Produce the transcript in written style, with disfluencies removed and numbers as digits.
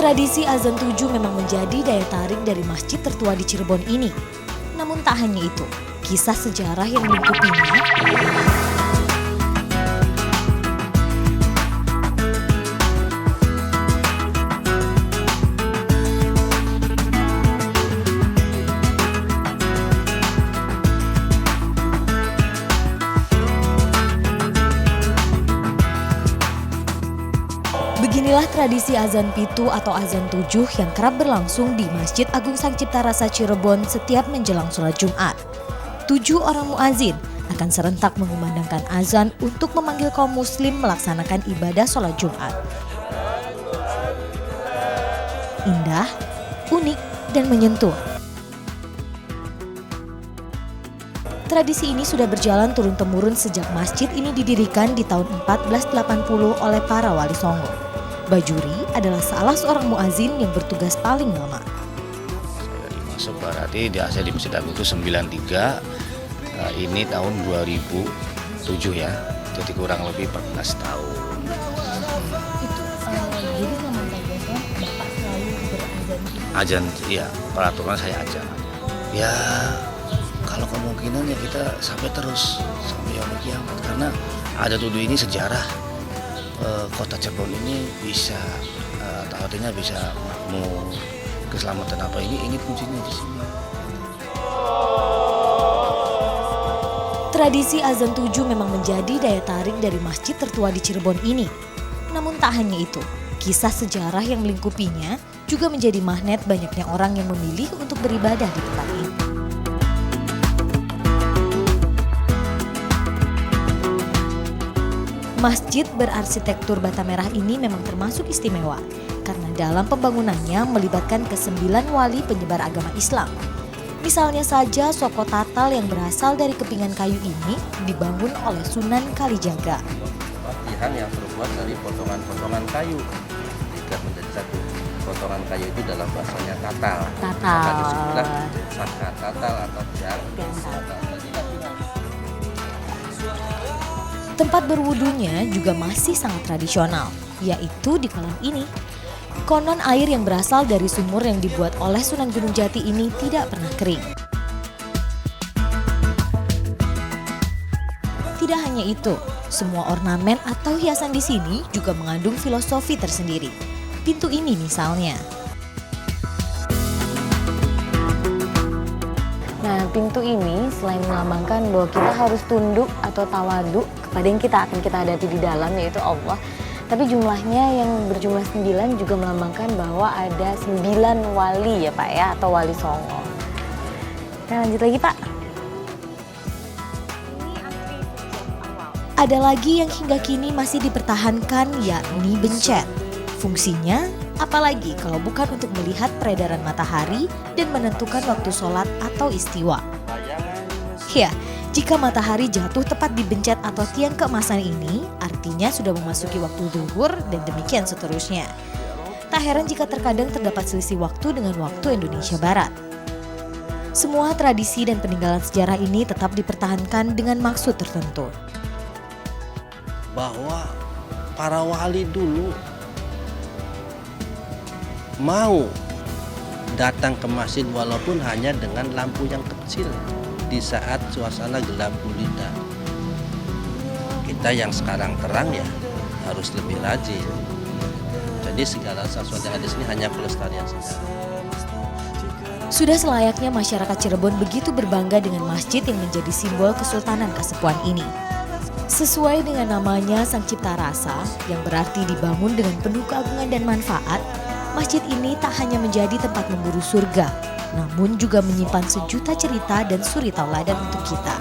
Tradisi azan 7 memang menjadi daya tarik dari masjid tertua di Cirebon ini. Namun tak hanya itu, kisah sejarah yang melingkupinya Beginilah tradisi azan pitu atau azan 7 yang kerap berlangsung di Masjid Agung Sang Cipta Rasa Cirebon setiap menjelang sholat Jumat. 7 orang muazin akan serentak mengumandangkan azan untuk memanggil kaum muslim melaksanakan ibadah sholat Jumat. Indah, unik, dan menyentuh. Tradisi ini sudah berjalan turun-temurun sejak masjid ini didirikan di tahun 1480 oleh para wali Songo. Bajuri adalah salah seorang muazin yang bertugas paling lama. Saya dimasuk berarti di asal di Masjid Agung itu 93, ini tahun 2007 ya, jadi kurang lebih 14 tahun. Itu jadi selama 14 tahun Bapak selalu berazan? Azan, iya, peraturan saya azan. Ya, kalau kemungkinan ya kita sampai terus sampai yaumul kiamat, karena ada tuduh ini sejarah. Kota Cirebon ini bisa artinya bisa makmur, keselamatan apa ini kuncinya di sini. Tradisi azan 7 memang menjadi daya tarik dari masjid tertua di Cirebon ini. Namun tak hanya itu, kisah sejarah yang melingkupinya juga menjadi magnet banyaknya orang yang memilih untuk beribadah di tempat ini. Masjid berarsitektur bata merah ini memang termasuk istimewa karena dalam pembangunannya melibatkan ke-9 wali penyebar agama Islam. Misalnya saja Soko Tatal yang berasal dari kepingan kayu ini dibangun oleh Sunan Kalijaga. Latihan yang terbuat dari potongan-potongan kayu diikat menjadi satu. Potongan kayu itu dalam bahasanya tatal. Maka disebutlah saka tatal atau tiang tatal. Tempat berwudunya juga masih sangat tradisional, yaitu di kolam ini. Konon air yang berasal dari sumur yang dibuat oleh Sunan Gunung Jati ini tidak pernah kering. Tidak hanya itu, semua ornamen atau hiasan di sini juga mengandung filosofi tersendiri. Pintu ini misalnya. Nah, pintu ini selain melambangkan bahwa kita harus tunduk atau tawadu kepada yang akan kita hadapi di dalam, yaitu Allah. Tapi jumlahnya yang berjumlah 9 juga melambangkan bahwa ada 9 wali ya Pak ya, atau wali Songo. Nah, lanjut lagi Pak. Ada lagi yang hingga kini masih dipertahankan, yakni bencet. Fungsinya apalagi kalau bukan untuk melihat peredaran matahari dan menentukan waktu sholat atau istiwa. Ya, jika matahari jatuh tepat di bencet atau tiang keemasan ini, artinya sudah memasuki waktu zuhur dan demikian seterusnya. Tak heran jika terkadang terdapat selisih waktu dengan waktu Indonesia Barat. Semua tradisi dan peninggalan sejarah ini tetap dipertahankan dengan maksud tertentu. Bahwa para wali dulu mau datang ke masjid walaupun hanya dengan lampu yang kecil di saat suasana gelap gulita. Kita yang sekarang terang ya harus lebih rajin. Jadi segala sesuatu yang ada di sini hanya pelestarian saja. Sudah selayaknya masyarakat Cirebon begitu berbangga dengan masjid yang menjadi simbol Kesultanan Kasepuhan ini. Sesuai dengan namanya Sang Cipta Rasa yang berarti dibangun dengan penuh keagungan dan manfaat, masjid ini tak hanya menjadi tempat memburu surga, namun juga menyimpan sejuta cerita dan suri tauladan untuk kita.